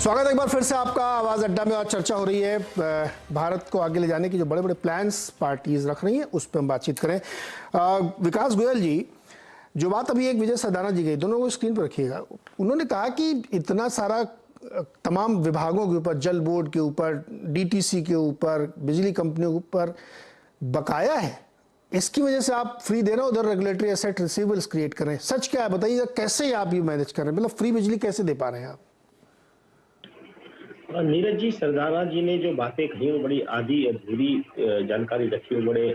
स्वागत है एक बार फिर से आपका आवाज अड्डा में। और चर्चा हो रही है भारत को आगे ले जाने की जो बड़े बड़े प्लान्स पार्टीज रख रही हैं उस पर हम बातचीत करें। विकास गोयल जी, जो बात अभी एक विजय सरदाना जी गई, दोनों को स्क्रीन पर रखिएगा। उन्होंने कहा कि इतना सारा तमाम विभागों के ऊपर, जल बोर्ड के ऊपर, डीटीसी के ऊपर, बिजली कंपनियों के ऊपर बकाया है, इसकी वजह से आप फ्री दे रहे हो, उधर रेगुलेटरी एसेट रिसीवेबल्स क्रिएट कर रहे हैं। सच क्या है बताइए, कैसे आप ये मैनेज कर रहे हैं? मतलब फ्री बिजली कैसे दे पा रहे हैं आप? नीरज जी, सरदाना जी ने जो बातें कही वो बड़ी आधी अधूरी जानकारी रखी। वो बड़े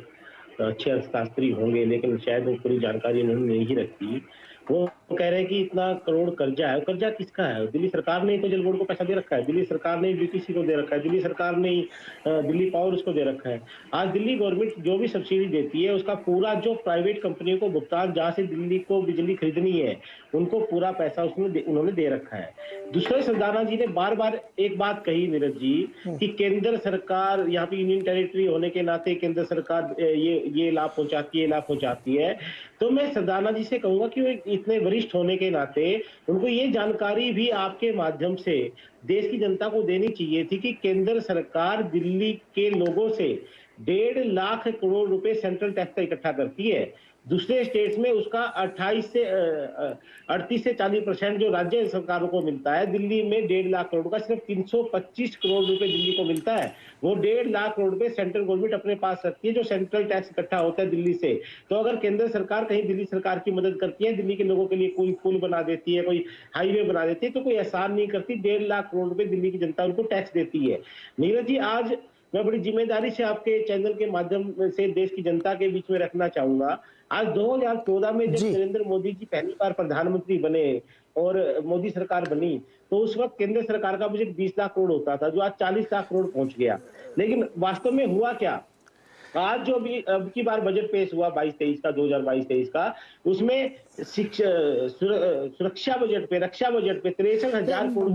अच्छे अर्थशास्त्री होंगे, लेकिन शायद वो पूरी जानकारी उन्होंने नहीं रखी। वो कह रहे हैं कि इतना करोड़ कर्जा है। कर्जा किसका है? दिल्ली सरकार ने तो जल बोर्ड को पैसा दे रखा है, दिल्ली सरकार ने बीटीसी को दे रखा है, दिल्ली सरकार ने दिल्ली पावर उसको दे रखा है। आज दिल्ली गवर्नमेंट जो भी सब्सिडी देती है उसका पूरा जो प्राइवेट कंपनियों को भुगतान, जहां से दिल्ली को बिजली खरीदनी है, उनको पूरा पैसा उसमें उन्होंने दे रखा है। दूसरे सरदाना जी ने बार बार एक बात कही नीरज जी, कि केंद्र सरकार, यहाँ पे यूनियन टेरिटरी होने के नाते केंद्र सरकार ये लाभ पहुंचाती है, लाभ पहुंचाती है। तो मैं सरदाना जी से कहूंगा कि वो इतने वरिष्ठ होने के नाते उनको ये जानकारी भी आपके माध्यम से देश की जनता को देनी चाहिए थी कि केंद्र सरकार दिल्ली के लोगों से 1.5 लाख करोड़ रुपए सेंट्रल टैक्स का इकट्ठा करती है। दूसरे स्टेट्स में उसका 38 से 40% जो राज्य सरकारों को मिलता है। दिल्ली में 1.5 लाख करोड़ का सिर्फ 325 करोड़ रुपए दिल्ली को मिलता है। वो 1.5 लाख करोड़ रुपए सेंट्रल गवर्नमेंट अपने पास रखती है, जो सेंट्रल टैक्स इकट्ठा होता है दिल्ली से। तो अगर केंद्र सरकार कहीं दिल्ली सरकार की मदद करती है, दिल्ली के लोगों के लिए कोई पुल बना देती है, कोई हाईवे बना देती है, तो कोई एहसान नहीं करती। 1.5 लाख करोड़ रुपए दिल्ली की जनता उनको टैक्स देती है। नीरज जी, आज मैं बड़ी जिम्मेदारी से आपके चैनल के माध्यम से देश की जनता के बीच में रखना चाहूंगा। आज 2014 में जब नरेंद्र मोदी जी पहली बार प्रधानमंत्री बने और मोदी सरकार बनी, तो उस वक्त केंद्र सरकार का बजट 20 लाख करोड़ होता था, जो आज 40 लाख करोड़ पहुंच गया। लेकिन वास्तव में हुआ क्या? आज जो भी अब की बार बजट पेश हुआ 22-23 का, 2022-23 का, उसमें सुरक्षा बजट पे, रक्षा बजट पे 63,000 करोड़।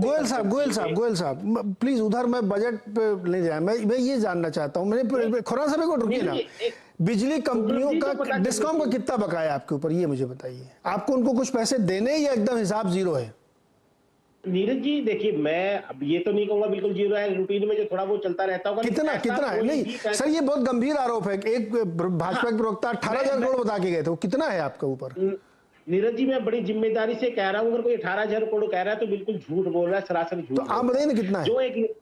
गोयल साहब प्लीज, उधर मैं बजट पे ले जाए, मैं ये जानना चाहता हूँ। मैंने खुराना साहब को रुकिए ना, बिजली कंपनियों का डिस्कॉम का कितना बकाया आपके ऊपर, ये मुझे बताइए। आपको उनको कुछ पैसे देने या एकदम हिसाब जीरो है? नीरज जी देखिए, मैं अब ये तो नहीं कहूंगा बिल्कुल जीरो है, रूटीन में जो थोड़ा बहुत चलता रहता होगा। कितना है? नहीं सर, ये बहुत गंभीर आरोप है। एक भाजपा के प्रवक्ता 18,000 करोड़ बता के गए थे, वो कितना है आपके ऊपर? नीरज जी, मैं बड़ी जिम्मेदारी से कह रहा हूँ, अगर कोई 18,000 करोड़ कह रहा है तो बिल्कुल झूठ बोल रहा है, सरासर झूठ। तो आप बताइए ना कितना है? जो एक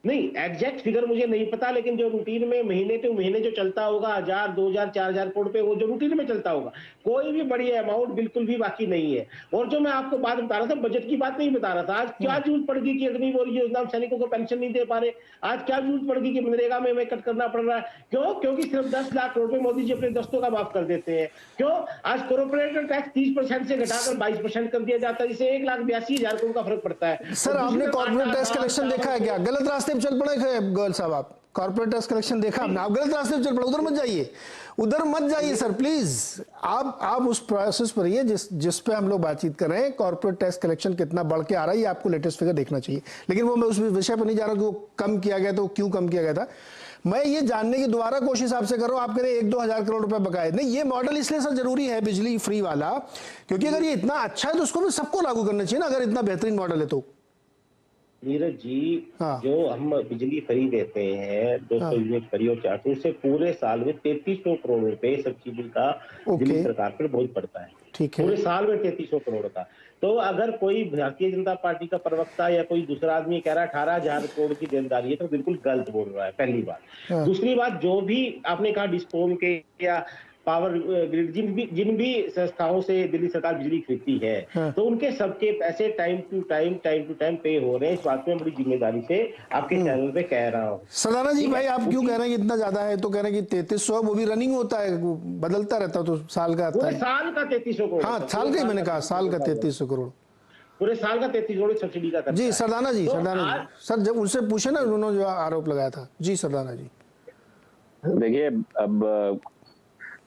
नहीं, एग्जैक्ट फिगर मुझे नहीं पता, लेकिन जो रूटीन में महीने टू महीने जो चलता होगा 1,000, 2,000, 4,000 करोड़ पे, वो जो रूटीन में चलता होगा, कोई भी बड़ी अमाउंट बिल्कुल भी बाकी नहीं है। और जो मैं आपको बात बता रहा था, बजट की बात नहीं बता रहा था। आज क्या जरूरत पड़ेगी कि अग्निवीर योजना सैनिकों को पेंशन नहीं दे पा रहे? आज क्या जरूरत पड़ेगी कि मनरेगा में कट करना पड़ रहा है? क्यों? क्योंकि सिर्फ 10 लाख करोड़ रुपए मोदी जी अपने दोस्तों का माफ कर देते हैं। क्यों? आज कॉर्पोरेट टैक्स 30% से घटाकर 22% कर दिया जाता है, जिससे 1,82,000 करोड़ का फर्क पड़ता है। सर, आपने कॉर्पोरेट टैक्स कलेक्शन देखा है क्या? गलत रास्ते पे चल पड़े गोयल साहब, आप कॉर्पोरेट टैक्स कलेक्शन देखा आपने? आप गलत रास्ते पे चल पड़े, उधर मत जाइए, उधर मत जाइए सर प्लीज। आप उस प्रोसेस पर रहिए जिस पे हम लोग बातचीत कर रहे हैं। कॉर्पोरेट टैक्स कलेक्शन कितना बढ़ के आ रहा है, ये आपको लेटेस्ट फिगर देखना चाहिए। लेकिन वो मैं उस विषय पर नहीं जा रहा कि वो कम किया गया, तो क्यों कम किया गया था। मैं ये जानने की दोबारा कोशिश आपसे कर रहा हूं। आप कह रहे हैं 1-2 हजार करोड़ रुपए बकाए। नहीं, ये मॉडल इसलिए सर जरूरी है बिजली फ्री वाला, क्योंकि अगर ये इतना अच्छा है तो उसको भी सबको लागू करना चाहिए ना, अगर इतना बेहतरीन मॉडल है तो। नीरज जी, जो हम बिजली फ्री देते हैं, 200 यूनिट फ्री और 400, उससे पूरे साल में 3300 करोड़ रुपए सब्सिडी का दिल्ली सरकार पर बोझ पड़ता है। ठीक है, पूरे साल में 3300 करोड़ का। तो अगर कोई भारतीय जनता पार्टी का प्रवक्ता या कोई दूसरा आदमी कह रहा है 18,000 करोड़ की देनदारी है, तो बिल्कुल गलत बोल रहा है, पहली बात। दूसरी बात, जो भी आपने कहा डिस्कॉम के या पावर ग्रिड, जिन भी संस्थाओं से दिल्ली सरकार बिजली खरीदती है, तो उनके सबके पैसे टाइम टू टाइम पे हो रहे हैं। इस बात में बड़ी जिम्मेदारी से आपके चैनल पे कह रहा हूँ। सरदाना जी भाई, आप क्यों कह रहे हैं कि इतना ज्यादा है? तो कह रहे हैं कि 3300, वो भी रनिंग होता है, बदलता रहता है, तो साल का आता है। साल का 3300 करोड़। हाँ, साल का ही मैंने कहा, साल का 3300 करोड़, पूरे साल का 33 करोड़ सब्सिडी का। जी सरदाना जी, सर जब उनसे पूछे ना उन्होंने जो आरोप लगाया था। जी सरदाना जी, देखिए, अब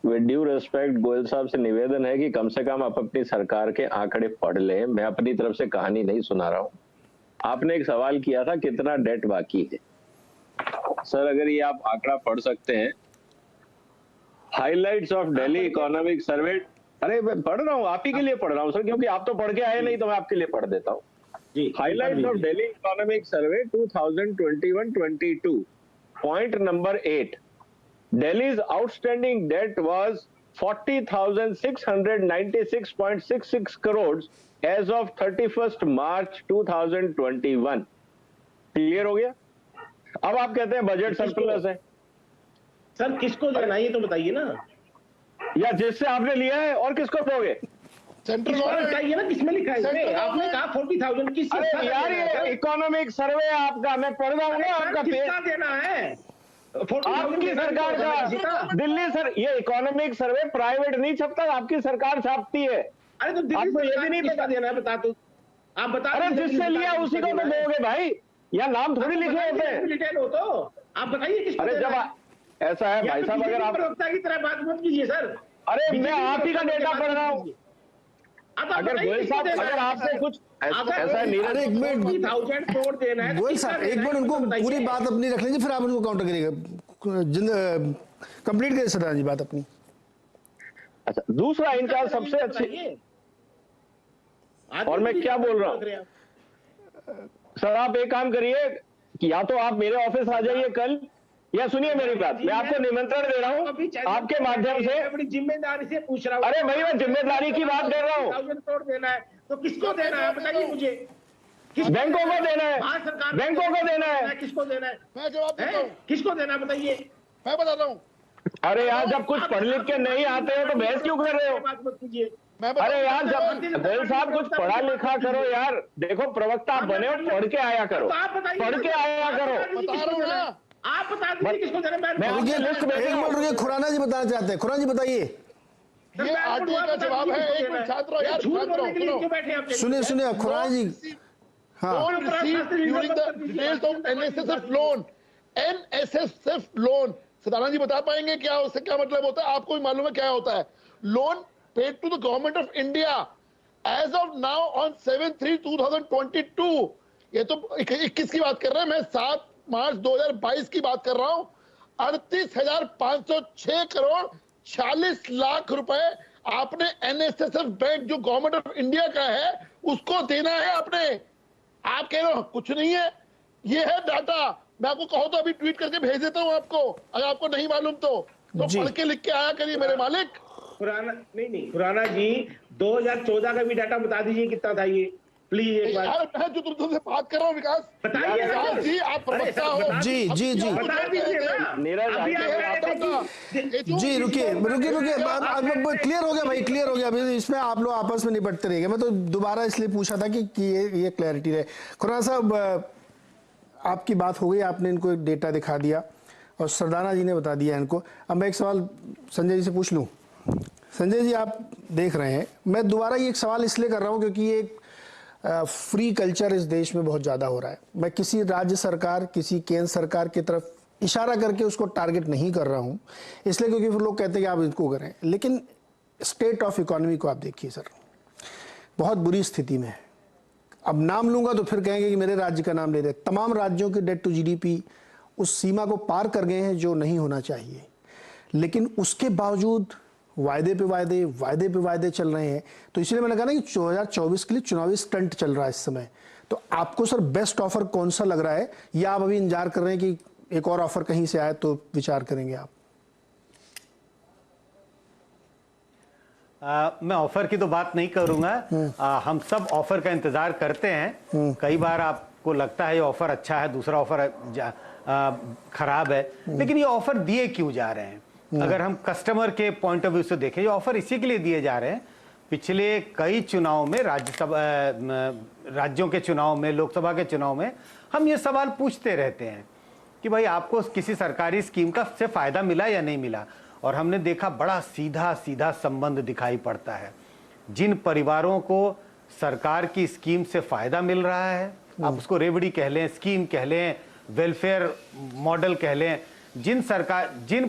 विद ड्यू रेस्पेक्ट गोयल साहब से निवेदन है कि कम से कम आप अपनी सरकार के आंकड़े पढ़ लें। मैं अपनी तरफ से कहानी नहीं सुना रहा हूं। आपने एक सवाल किया था कितना डेट बाकी है। सर, अगर ये आप आंकड़ा पढ़ सकते हैं, highlights of Delhi economic survey. अरे मैं पढ़ रहा हूँ, आप ही के लिए पढ़ रहा हूँ सर, क्योंकि आप तो पढ़ के आए नहीं, तो मैं आपके लिए पढ़ देता हूँ। जी, Highlights of Delhi Economic Survey 2021-22. Point number 8. Delhi's outstanding debt was 40,696.66 crores as of 31st March 2021. Clear हो गया? अब आप कहते हैं बजट सरप्लस है। सर किसको देना है ये तो बताइए ना। या जिससे आपने लिया है और किसको दोगे? सेंट्रल बताइए गवर्नमेंट ना किसमें लिखा है इसमें? आपने कहा 40,000 किस अरे यार ये इकोनॉमिक सर्वे आपका, मैं पढ़ रहा हूँ ना आपका पेज। किसका देना है? 40,000 आपकी सरकार का दिल्ली सर, ये इकोनॉमिक सर्वे प्राइवेट नहीं छपता, आपकी सरकार छापती है। अरे तो दिल्ली आपको ये भी नहीं किसका देना है बता दो, आप बता अरे दीजिए जिससे लिया उसी को तो दोगे भाई, या नाम थोड़ी लिखे होते हैं। डिटेल हो तो आप बताइए किसको अरे देना जब है? ऐसा है भाई साहब, अगर आप, प्रवक्ता की तरह बात मत कीजिए सर। अरे मैं आप ही का डेटा पढ़ रहा हूँ। अगर गोयल साहब, अगर आपसे कुछ ऐसा नीरज, अरे एक मिनट 40,000 करोड़ देना है, गोयल साहब, एक मिनट उनको पूरी बात अपनी रख लीजिए, फिर आप उनको काउंटर करिएगा। कंप्लीट करिए सरदार जी बात अपनी। अच्छा दूसरा इनका सबसे अच्छी, और मैं क्या बोल रहा हूँ सर, आप एक काम करिए कि या तो आप मेरे ऑफिस आ जाइए कल, या सुनिए मेरी बात, मैं आपको निमंत्रण दे रहा हूँ आपके माध्यम से। बड़ी जिम्मेदारी से पूछ रहा हूँ। अरे भाई मैं जिम्मेदारी की बात कर रहा हूँ। 40,000 करोड़ देना है तो किसको देना है बताइए मुझे। बैंकों को देना है, भारत सरकार बैंकों को देना है। किसको देना है? मैं जवाब देता हूँ, किसको देना है बताइए। मैं बताता हूँ, अरे यार जब कुछ पढ़ लिख के नहीं आते हो तो बहस क्यों कर रहे हो? बात मत कीजिए। मैं बताता अरे हूँ। यार जब गोयल साहब कुछ पढ़ा लिखा करो यार, देखो प्रवक्ता आप बने हो, पढ़ के आया करो, तो आप बताइए, पढ़ के आया करो। बता रहा हूँ ना, आप बता दीजिए किसको देना है। मैं रुकिए, लिस्ट एक भेज रहा हूँ। मिनट रुकिए, खुराना जी बताना चाहते हैं। खुराना जी बताइए। ये आरटीआई का जवाब है। एक मिनट छात्रों, यार छात्रों सुनो, सुनिए सुनिए खुराना जी, हाँ loan received during the details of NSSF loan, NSSF loan, Sadanand ji बता पाएंगे क्या उससे क्या मतलब होता है? आपको भी मालूम है क्या होता है? Loan paid to the government of India as of now on 7/3/2022। ये तो 21 की बात कर रहे हैं, मैं 7 मार्च 2022 की बात कर रहा हूँ। 38,506 करोड़ 46 लाख रुपए आपने NSSF बैंक जो गवर्नमेंट ऑफ इंडिया का है उसको देना है आपने। आप कह रहे हो कुछ नहीं है, ये है डाटा। मैं आपको कहो तो अभी ट्वीट करके भेज देता हूं आपको, अगर आपको नहीं मालूम तो पढ़ के लिख के आया करिए मेरे मालिक। खुराना नहीं खुराना जी 2014 का भी डाटा बता दीजिए कितना था ये प्लीज एक बार। यार मैं जो तुमसे बात कर रहा हूँ विकास, बताइए ना विकास जी आप प्रवक्ता हो। जी जी जी बता दीजिए ना। नीरज अभी आप कह रहे थे कि जी रुकिए रुकिए रुकिए, क्लियर हो गया भाई, क्लियर हो गया। अभी इसमें आप लोग आपस में निपटते रहेंगे। मैं तो दोबारा इसलिए पूछा था कि ये क्लैरिटी रहे। खुराना साहब आपकी बात हो गई, आपने इनको एक डेटा दिखा दिया और सरदाना जी ने बता दिया इनको। अब मैं एक सवाल संजय जी से पूछ लूँ। संजय जी आप देख रहे हैं, मैं दोबारा ये एक सवाल इसलिए कर रहा हूँ क्योंकि ये फ्री कल्चर इस देश में बहुत ज़्यादा हो रहा है। मैं किसी राज्य सरकार, किसी केंद्र सरकार की तरफ इशारा करके उसको टारगेट नहीं कर रहा हूँ, इसलिए क्योंकि फिर लोग कहते हैं कि आप इसको करें। लेकिन स्टेट ऑफ इकोनॉमी को आप देखिए सर, बहुत बुरी स्थिति में है। अब नाम लूंगा तो फिर कहेंगे कि मेरे राज्य का नाम ले रहे। तमाम राज्यों के डेट टू जीडीपी उस सीमा को पार कर गए हैं जो नहीं होना चाहिए, लेकिन उसके बावजूद वायदे पे वायदे चल रहे हैं। तो इसलिए मैंने कहा ना कि 2024 के लिए चुनावी स्टंट चल रहा है इस समय। तो आपको सर बेस्ट ऑफर कौन सा लग रहा है, या आप अभी इंतजार कर रहे हैं कि एक और ऑफर कहीं से आए तो विचार करेंगे आप? मैं ऑफर की तो बात नहीं करूंगा। हम सब ऑफर का इंतजार करते हैं। कई बार आपको लगता है ये ऑफर अच्छा है, दूसरा ऑफर खराब है, लेकिन ये ऑफर दिए क्यों जा रहे हैं? अगर हम कस्टमर के पॉइंट ऑफ व्यू से देखें, ये ऑफर इसी के लिए दिए जा रहे हैं। पिछले कई चुनाव में, राज्यों के चुनाव में, लोकसभा के चुनाव में हम ये सवाल पूछते रहते हैं कि भाई आपको किसी सरकारी स्कीम का से फायदा मिला या नहीं मिला। और हमने देखा बड़ा सीधा सीधा संबंध दिखाई पड़ता है। जिन परिवारों को सरकार की स्कीम से फायदा मिल रहा है, आप उसको रेवड़ी कह लें, स्कीम कह लें, वेलफेयर मॉडल कह लें, जिन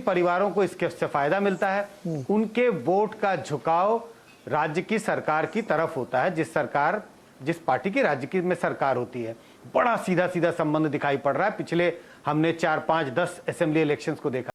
परिवारों को इसके से फायदा मिलता है, उनके वोट का झुकाव राज्य की सरकार की तरफ होता है, जिस पार्टी की राज्य की में सरकार होती है। बड़ा सीधा सीधा संबंध दिखाई पड़ रहा है। पिछले हमने 4, 5, 10 असेंबली इलेक्शंस को देखा।